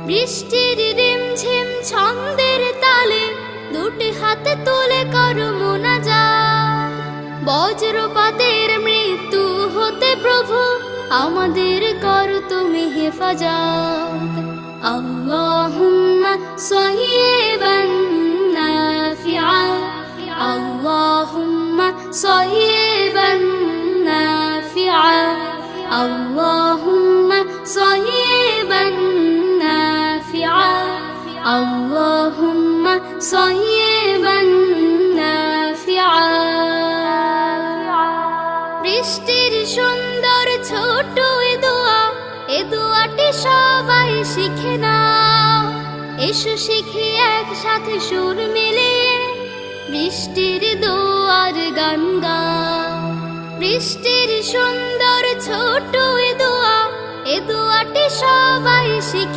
বৃষ্টির রিমঝিম ছন্দের তালে দুটি হাতে তুলে করো মোনাজাত। বজ্রপাতের মৃত্যু হতে প্রভু আমাদের করো তুমি হেফাজত। আল্লাহুম্মা সাইয়্যিবান নাফিআ, আল্লাহুম্মা সাইয়্যিবান নাফিআ, আল্লাহুম্মা সাইয়্যিবান নাফিআ, আল্লাহুম্মা সাইয়্যিবান নাফিআ। বৃষ্টির সুন্দর ছোট এ দোয়াটি সবাই শিখে নাও। এসো শিখি একসাথে সুর মিলিয়ে বৃষ্টির দোয়ার গান গাও। বৃষ্টির সুন্দর ছোট এ দোয়াটি সবাই শিখে